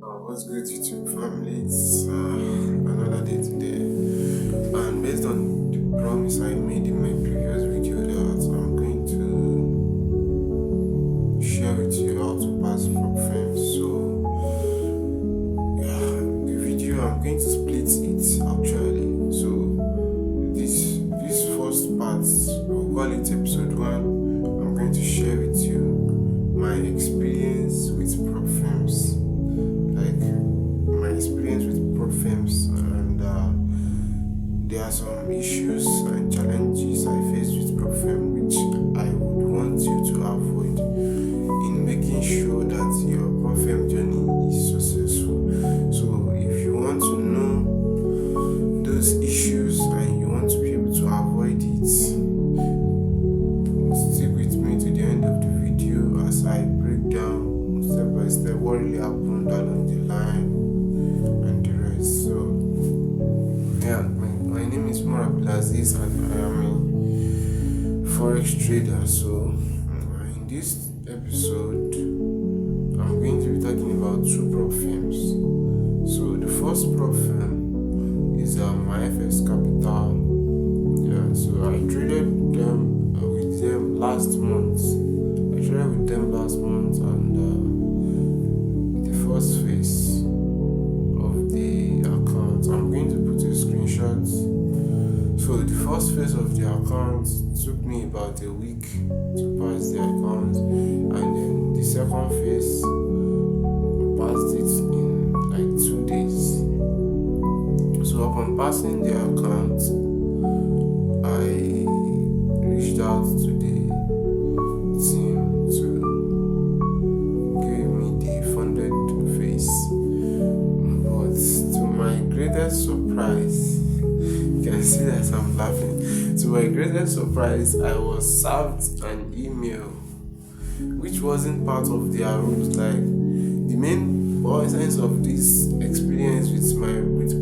What's good, YouTube family? It's another day today, and based on the promise I made in my previous video that I'm going to share with you how to pass propfirms. So, yeah, the video I'm going to split it actually. So, this first part, we'll call it episode 1. I'm going to share with you my experience with propfirms. And there are some issues and challenges I face with propfirm which I would want you to avoid in making sure that your propfirm journey is successful. So if you want to know those issues and you want to be able to avoid it, stick with me to the end of the video as I break down step by step what really happened along the line. So, yeah, my name is Aziz and I am a forex trader. So, in this episode, I'm going to be talking about 2 propfirms. So, the first propfirm is my FX Capital. Yeah, so I traded with them last month. And the first phase. I'm going to put a screenshot. So the first phase of the account took me about a week to pass the account, and then the second phase passed it in like 2 days. So upon passing the account, I reached out to the team to give me the funded phase. Greatest surprise, you can see that I'm laughing. To my greatest surprise, I was served an email which wasn't part of their rules. Like, the main essence of this experience with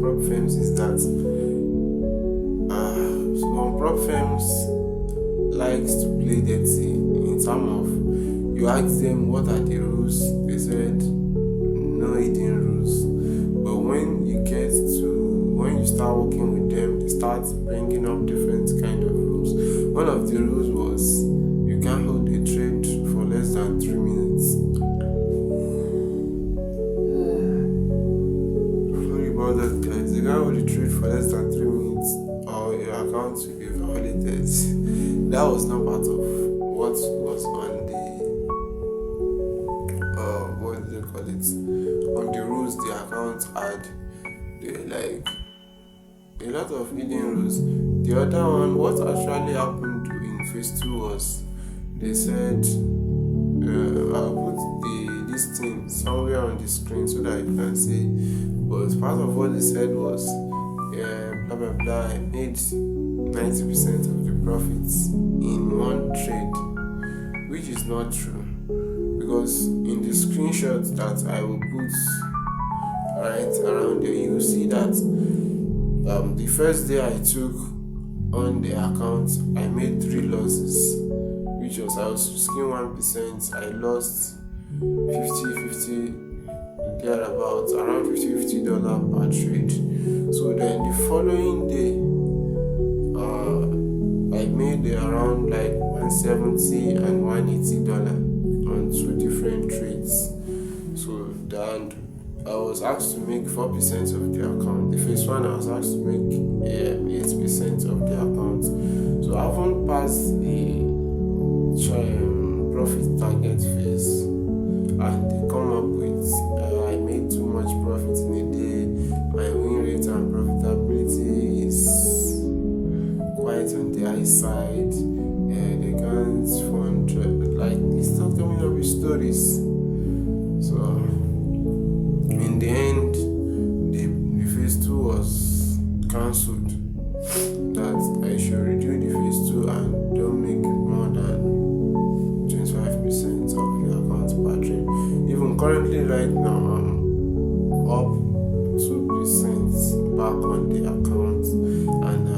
propfirms is that some propfirms likes to play dirty in terms of you ask them what are the rules, they said no hidden rules. But when you start working with them, they start bringing up different kind of rules. One of the rules was you can't hold a trade for less than 3 minutes. Sorry about that, guys. You can't hold a trade for less than 3 minutes, or your account will be violated. That was not part of what was on the what do they call it? On the rules the account had. Like a lot of hidden rules. The other one, what actually happened in phase 2 was they said I'll put this thing somewhere on the screen so that you can see. But part of what they said was blah blah blah, I made 90% of the profits in one trade, which is not true, because in the screenshot that I will put right around there, you will see that the first day I took on the account, I made 3 losses, which was I was risking 1%. I lost 50 thereabouts, around $50 per trade. So then the following day, I made around like $170 and $180 on 2 different trades. So then I was asked to make 4% of the account. The first one I was asked to make 8% of the account. So I haven't passed the profit target phase, and they come up with I made too much profit in a day. My win rate and profitability is quite on the high side. They can't fund, like, it's not coming up with stories. So in the end, the phase 2 was cancelled. That I should redo the phase 2 and don't make more than 25% of the account per trade. Even currently, right now, I'm up 2% back on the account, and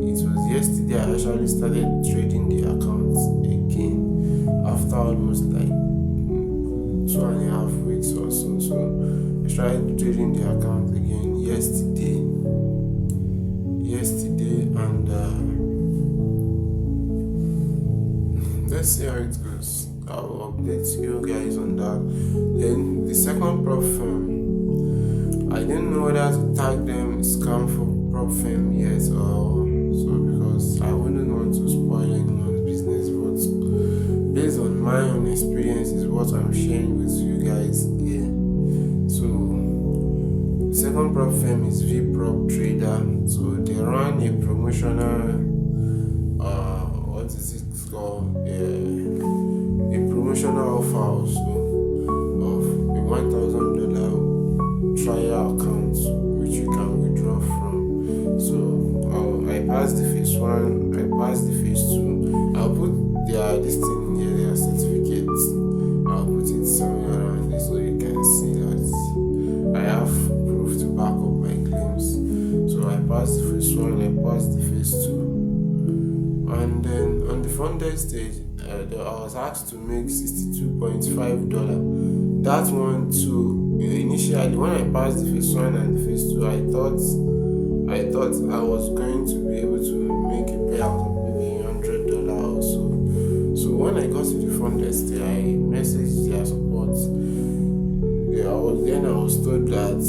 it was yesterday I actually started trading the account again after almost like 2.5 weeks or so. So I tried trading the account again yesterday, and let's see how it goes. I'll update you guys on that. Then the second prop firm, I didn't know whether to tag them scam for prop firm yet, or so, because I wouldn't want to spoil anyone's business. But based on my own experience is what I'm sharing with you guys here. So the second prop firm is Prop Trader. So they run a promotional what is it called? A promotional offer also of a $1,000 trial account which you can withdraw from. So I passed the phase 1, I passed the phase 2. I'll put this thing here, their certificates. I'll put it somewhere around this so you can see that I have proof to back up my claims. So I passed the phase 1, I passed the phase 2. And then on the funded stage, I was asked to make $62.5. That one too, initially when I passed the phase 1 and the phase 2, I thought I was going to be able to make a payout of maybe $100 or so. So when I got to the funded stage, I messaged their support. I was told that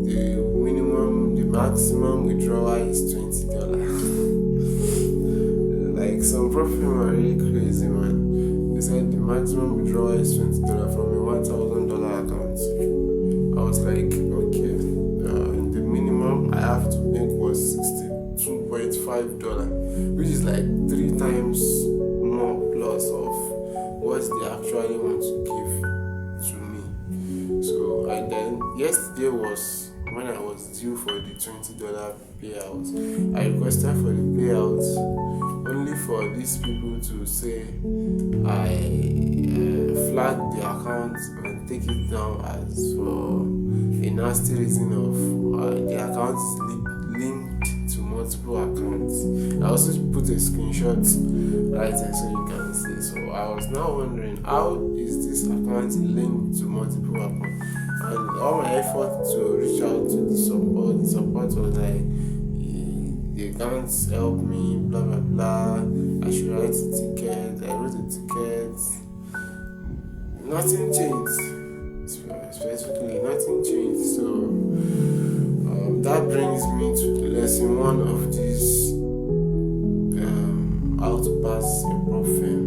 the maximum withdrawal is $20. Like, some prop firm are really crazy, man. They said the maximum withdrawal is $20 from a $1,000 account. I was like, okay, the minimum I have to make was $62.5, which is like 3 times more plus of what they actually want to give to me. So, and then yesterday was when I was due for the $20 payout. I requested for the payout only for these people to say I flag the account and take it down as for a nasty reason of the account is linked to multiple accounts. I also put a screenshot right there so you can see. So I was now wondering, how is this account linked to multiple accounts? And all my effort to reach out to the support was like, they can't help me, blah blah blah. I should write a ticket. I wrote a ticket. Nothing changed. Specifically, nothing changed. So that brings me to lesson 1 of this how to pass a prop firm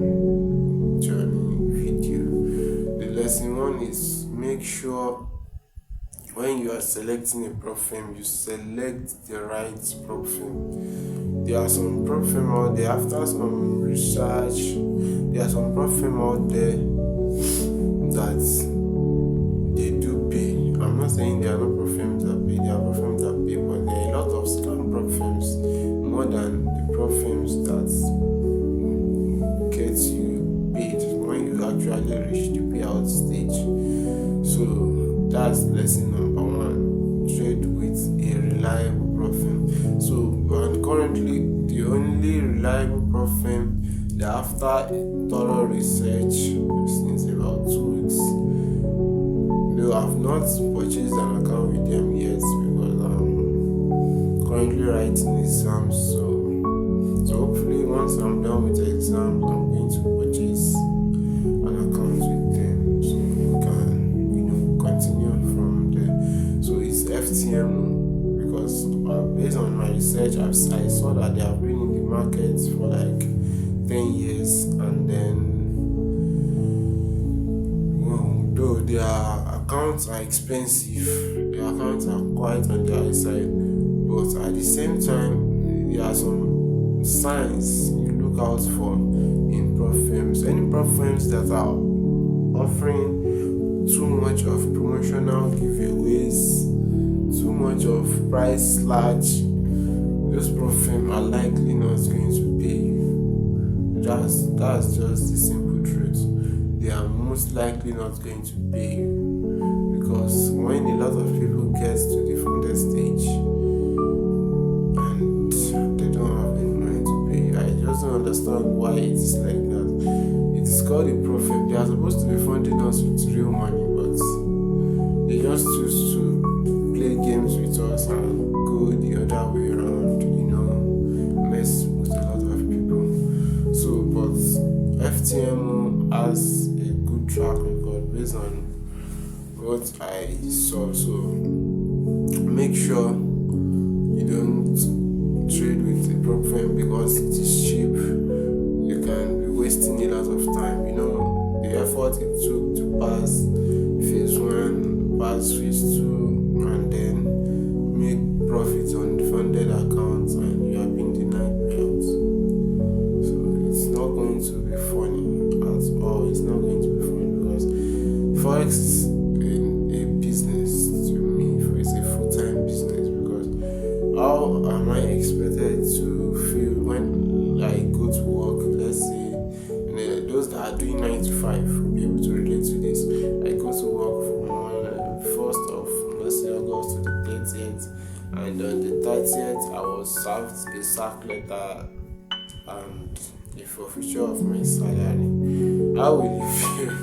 journey video. The lesson 1 is, make sure when you are selecting a prop firm, you select the right prop firm. There are some prop firm out there, after some research, there are some prop firm out there that they do pay. I'm not saying there are not prop firms that pay, there are prop firms that pay, but there are a lot of scam prop firms more than the prop firms that get you paid when you actually reach the payout stage. So that's lesson number 1. Trade with a reliable prop firm. So, and currently the only reliable prop firm that, after thorough research since about 2 weeks, though I've not purchased an account with them yet because I'm currently writing exams. So hopefully once I'm done with the exams, I'm going to purchase an account with them so we can continue from there. So it's FTM, because based on my research, I saw that they have been in the market for like 10 years, and then though their accounts are expensive, their accounts are quite on the high side, but at the same time there are some signs you look out for in prop firms. Any prop firms that are offering too much of promotional giveaways, too much of price slash, those prop firms are likely not going to pay you. That's just the simple truth. They are most likely not going to pay you, because when a lot of people get to the funded stage and they don't have any money to pay you, I just don't understand why it's like that. It is called a profit. They are supposed to be funding us with real money, but they just choose to play games with us and go the other way around, mess with a lot of people. So, but FTMO has a good track record based on what I saw. So, make sure you don't trade with a prop firm because it is cheap. You can be wasting a lot of time. The effort it took to pass phase 1, pass phase 2, and then make profits on the funded accounts, and you have been denied payouts. So it's not going to be funny at all. It's not going to be funny because Forex is a business to me. It's a full-time business because how am I expected to feel when I go to work? Let's say those that are doing 9 to 5 will be able to relate to this. I go to work from 1st of let's say August to the 30th, and on the 30th I was served a sack letter and a forfeiture of my salary. How will you feel?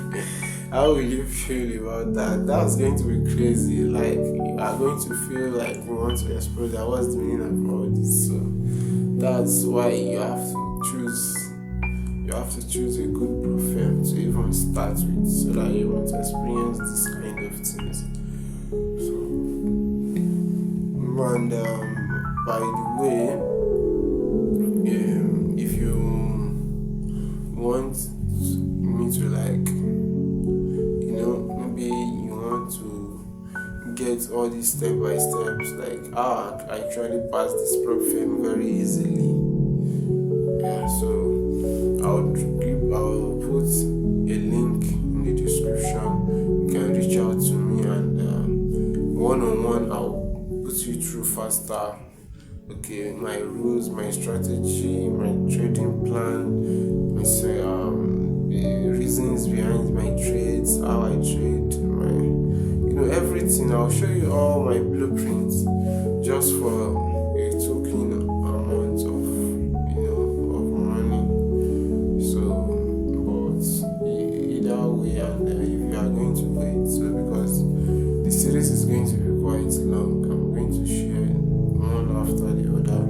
How will you feel about that? That's going to be crazy. Like, you are going to feel like you want to explode. That was the meaning of all this. So that's why you have to choose. You have to choose a good prop firm to even start with, so that you want to experience this kind of things. So, and by the way, if you want me to maybe you want to get all these step by steps, like how I actually pass this prop firm very easily. So I'll put a link in the description. You can reach out to me, and one-on-one I'll put you through faster. Okay, my rules, my strategy, my trading plan, the reasons behind my trades, how I trade, everything. I'll show you all my blueprints just for a token amount of money. So, but either way, and if you are going to wait, so because the series is going to be quite long, I'm going to share one after the other,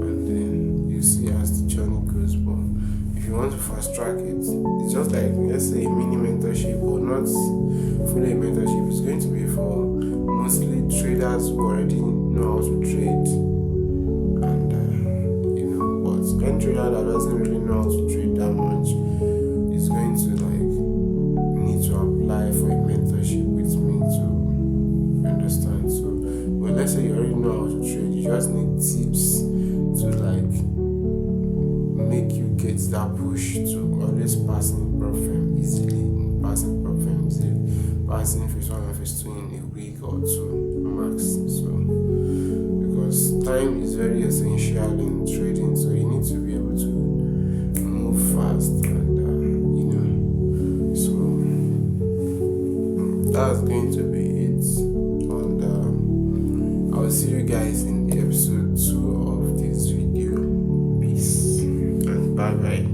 and then you see as the journey goes. But if you want to fast track it, it's just like, let's say, a mini mentorship, but not fully a mentorship. It's going to be for mostly traders who already know how to trade, and but any trader that doesn't really know how to trade that much is going to need to apply for a mentorship with me to understand. So, but let's say you already know how to trade, you just need tips to make you get that push to always passing prop firm easily, passing phase 1 and phase 2 in a week or 2 max. So because time is very essential in trading, so you need to be able to move fast, and so that's going to be it. And I'll see you guys in episode 2 of this video. Peace and bye bye.